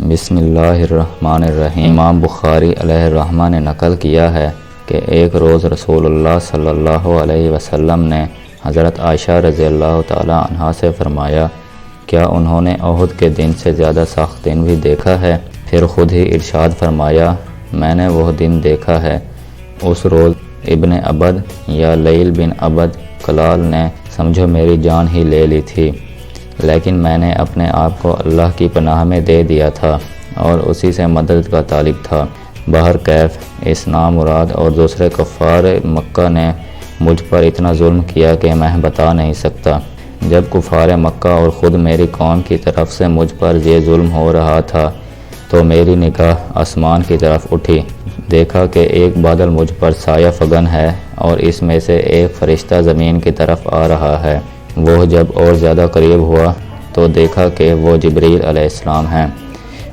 بسم اللہ الرحمن الرحیم۔ امام بخاری علیہ الرحمہ نے نقل کیا ہے کہ ایک روز رسول اللہ صلی اللہ علیہ وسلم نے حضرت عائشہ رضی اللہ تعالی عنہا سے فرمایا، کیا انہوں نے احد کے دن سے زیادہ سخت دن بھی دیکھا ہے؟ پھر خود ہی ارشاد فرمایا، میں نے وہ دن دیکھا ہے۔ اس روز ابن عبد یا لیل بن عبد کلال نے سمجھو میری جان ہی لے لی تھی، لیکن میں نے اپنے آپ کو اللہ کی پناہ میں دے دیا تھا اور اسی سے مدد کا طالب تھا۔ بہرکیف اس نامراد اور دوسرے کفار مکہ نے مجھ پر اتنا ظلم کیا کہ میں بتا نہیں سکتا۔ جب کفار مکہ اور خود میری قوم کی طرف سے مجھ پر یہ ظلم ہو رہا تھا تو میری نگاہ آسمان کی طرف اٹھی، دیکھا کہ ایک بادل مجھ پر سایہ فگن ہے اور اس میں سے ایک فرشتہ زمین کی طرف آ رہا ہے۔ وہ جب اور زیادہ قریب ہوا تو دیکھا کہ وہ جبریل علیہ السلام ہیں۔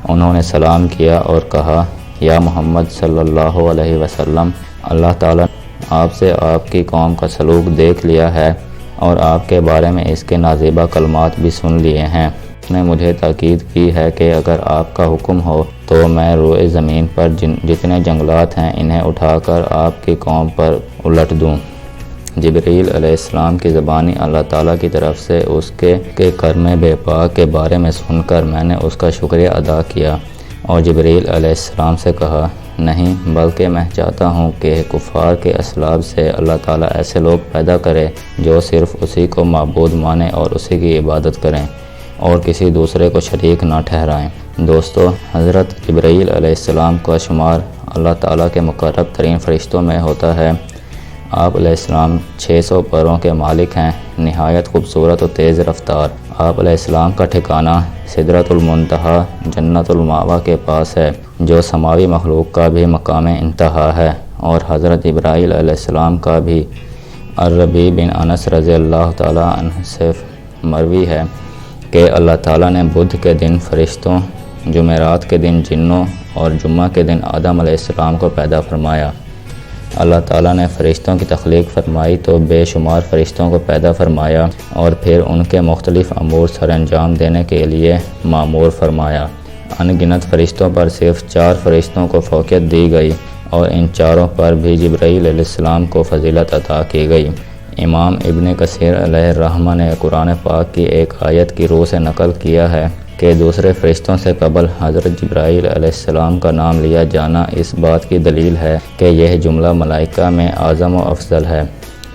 انہوں نے سلام کیا اور کہا، یا محمد صلی اللہ علیہ وسلم، اللہ تعالیٰ آپ سے آپ کی قوم کا سلوک دیکھ لیا ہے اور آپ کے بارے میں اس کے نازیبہ کلمات بھی سن لیے ہیں۔ اس نے مجھے تاکید کی ہے کہ اگر آپ کا حکم ہو تو میں روئے زمین پر جتنے جنگلات ہیں انہیں اٹھا کر آپ کی قوم پر الٹ دوں۔ جبریل علیہ السلام کی زبانی اللہ تعالیٰ کی طرف سے اس کے کرم بے پاک کے بارے میں سن کر میں نے اس کا شکریہ ادا کیا اور جبریل علیہ السلام سے کہا، نہیں بلکہ میں چاہتا ہوں کہ کفار کے اسلاب سے اللہ تعالیٰ ایسے لوگ پیدا کرے جو صرف اسی کو معبود مانیں اور اسی کی عبادت کریں اور کسی دوسرے کو شریک نہ ٹھہرائیں۔ دوستو، حضرت جبرائیل علیہ السلام کا شمار اللہ تعالیٰ کے مقرب ترین فرشتوں میں ہوتا ہے۔ آپ علیہ السلام 600 پروں کے مالک ہیں، نہایت خوبصورت و تیز رفتار۔ آپ علیہ السلام کا ٹھکانہ سدرۃ المنتہا جنت المأویٰ کے پاس ہے، جو سماوی مخلوق کا بھی مقام انتہا ہے، اور حضرت جبرائیل علیہ السلام کا بھی۔ الربیع بن انس رضی اللہ تعالیٰ عنہ سے مروی ہے کہ اللہ تعالیٰ نے بدھ کے دن فرشتوں، جمعرات کے دن جنوں اور جمعہ کے دن آدم علیہ السلام کو پیدا فرمایا۔ اللہ تعالیٰ نے فرشتوں کی تخلیق فرمائی تو بے شمار فرشتوں کو پیدا فرمایا اور پھر ان کے مختلف امور سر انجام دینے کے لیے مامور فرمایا۔ ان گنت فرشتوں پر صرف 4 فرشتوں کو فوقیت دی گئی اور ان چاروں پر بھی جبرائیل علیہ السلام کو فضیلت عطا کی گئی۔ امام ابن کثیر علیہ الرحمہ نے قرآن پاک کی ایک آیت کی روح سے نقل کیا ہے کہ دوسرے فرشتوں سے قبل حضرت جبرائیل علیہ السلام کا نام لیا جانا اس بات کی دلیل ہے کہ یہ جملہ ملائکہ میں اعظم و افضل ہے۔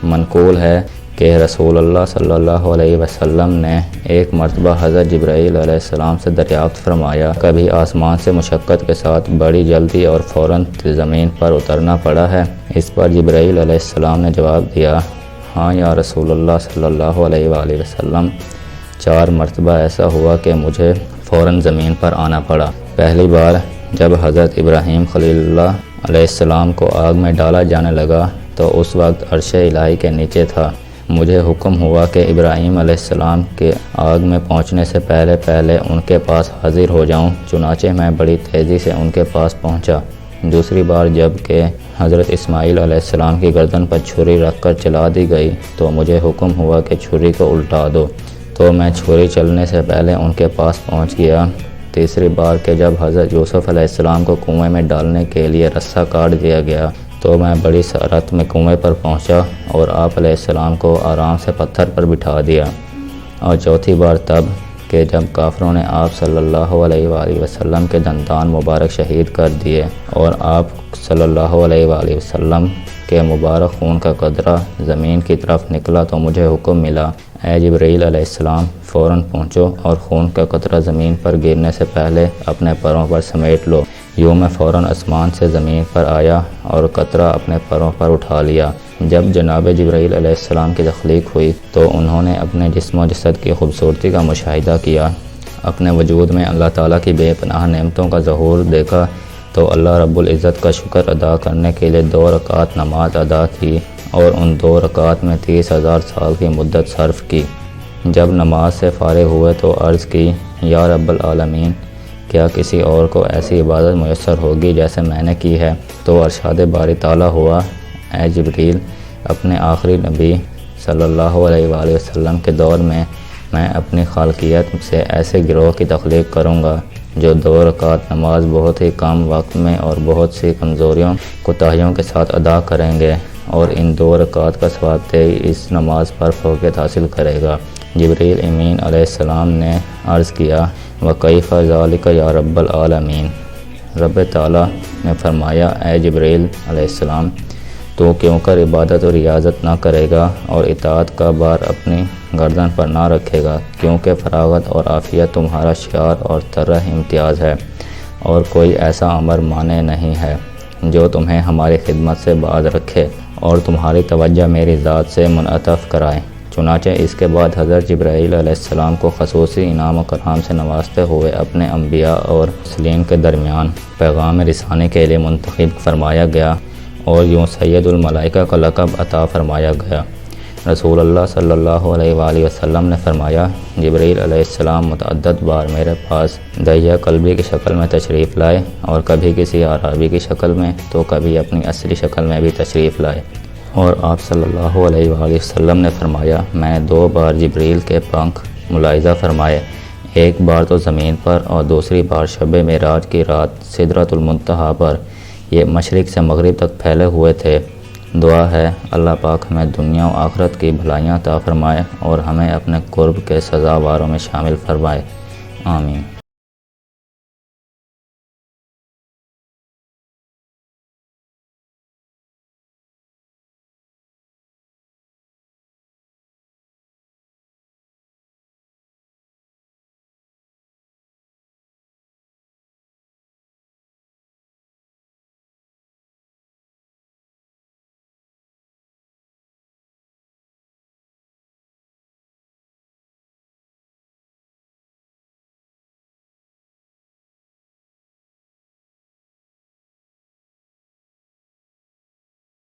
منقول ہے کہ رسول اللہ صلی اللہ علیہ وسلم نے ایک مرتبہ حضرت جبرائیل علیہ السلام سے دریافت فرمایا، کبھی آسمان سے مشقت کے ساتھ بڑی جلدی اور فوراً زمین پر اترنا پڑا ہے؟ اس پر جبرائیل علیہ السلام نے جواب دیا، ہاں یا رسول اللہ صلی اللہ علیہ وآلہ وسلم، 4 مرتبہ ایسا ہوا کہ مجھے فوراً زمین پر آنا پڑا۔ پہلی بار جب حضرت ابراہیم خلیل اللہ علیہ السلام کو آگ میں ڈالا جانے لگا تو اس وقت عرش الہی کے نیچے تھا۔ مجھے حکم ہوا کہ ابراہیم علیہ السلام کے آگ میں پہنچنے سے پہلے ان کے پاس حاضر ہو جاؤں، چنانچہ میں بڑی تیزی سے ان کے پاس پہنچا۔ دوسری بار جب کہ حضرت اسماعیل علیہ السلام کی گردن پر چھری رکھ کر چلا دی گئی تو مجھے حکم ہوا کہ چھری کو الٹا دو، تو میں چھری چلنے سے پہلے ان کے پاس پہنچ گیا۔ تیسری بار کہ جب حضرت یوسف علیہ السلام کو کنویں میں ڈالنے کے لیے رسہ کاٹ دیا گیا تو میں بڑی سرعت میں کنویں پر پہنچا اور آپ علیہ السلام کو آرام سے پتھر پر بٹھا دیا۔ اور چوتھی بار تب کہ جب کافروں نے آپ صلی اللہ علیہ وآلہ وسلم کے دندان مبارک شہید کر دیے اور آپ صلی اللہ علیہ وآلہ وسلم کے مبارک خون کا قطرہ زمین کی طرف نکلا تو مجھے حکم ملا، اے جبرائیل علیہ السلام، فوراً پہنچو اور خون کا قطرہ زمین پر گرنے سے پہلے اپنے پروں پر سمیٹ لو۔ یوں میں فوراً آسمان سے زمین پر آیا اور قطرہ اپنے پروں پر اٹھا لیا۔ جب جناب جبرائیل علیہ السلام کی تخلیق ہوئی تو انہوں نے اپنے جسم و جسد کی خوبصورتی کا مشاہدہ کیا، اپنے وجود میں اللہ تعالیٰ کی بے پناہ نعمتوں کا ظہور دیکھا تو اللہ رب العزت کا شکر ادا کرنے کے لیے 2 رکعت نماز ادا کی اور ان 2 رکعت میں 30,000 سال کی مدت صرف کی۔ جب نماز سے فارغ ہوئے تو عرض کی، یا رب العالمین، کیا کسی اور کو ایسی عبادت میسر ہوگی جیسے میں نے کی ہے؟ تو ارشاد باری تعالیٰ ہوا، اے جبریل، اپنے آخری نبی صلی اللہ علیہ وآلہ وسلم کے دور میں میں اپنی خالقیت سے ایسے گروہ کی تخلیق کروں گا جو 2 رکعت نماز بہت ہی کم وقت میں اور بہت سی کمزوریوں کوتاہیوں کے ساتھ ادا کریں گے، اور ان 2 رکعت کا ثواب دے اس نماز پر فوقیت حاصل کرے گا۔ جبریل امین علیہ السلام نے عرض کیا، وَكَيْفَ ذَلِكَ یا رب العالمین؟ رب تعالیٰ نے فرمایا، اے جبریل علیہ السلام، تو کیوں کر عبادت اور ریاضت نہ کرے گا اور اطاعت کا بار اپنی گردن پر نہ رکھے گا، کیونکہ فراغت اور عافیت تمہارا شعار اور طرح امتیاز ہے، اور کوئی ایسا امر مانع نہیں ہے جو تمہیں ہماری خدمت سے باز رکھے اور تمہاری توجہ میری ذات سے منعطف کرائے۔ چنانچہ اس کے بعد حضرت جبرائیل علیہ السلام کو خصوصی انعام و کرام سے نوازتے ہوئے اپنے انبیاء اور مرسلین کے درمیان پیغام رسانے کے لیے منتخب فرمایا گیا، اور یوں سید الملائکہ کا لقب عطا فرمایا گیا۔ رسول اللہ صلی اللہ علیہ وآلہ وسلم نے فرمایا، جبریل علیہ السلام متعدد بار میرے پاس دحیہ قلبی کی شکل میں تشریف لائے، اور کبھی کسی اعرابی کی شکل میں تو کبھی اپنی اصلی شکل میں بھی تشریف لائے، اور آپ صلی اللہ علیہ وآلہ وسلم نے فرمایا، میں نے 2 بار جبریل کے پنکھ ملاحظہ فرمائے، ایک بار تو زمین پر اور دوسری بار شب معراج کی رات سدرۃ المنتہا پر۔ یہ مشرق سے مغرب تک پھیلے ہوئے تھے۔ دعا ہے اللہ پاک ہمیں دنیا و آخرت کی بھلائیاں عطا فرمائے اور ہمیں اپنے قرب کے سزاواروں میں شامل فرمائے، آمین۔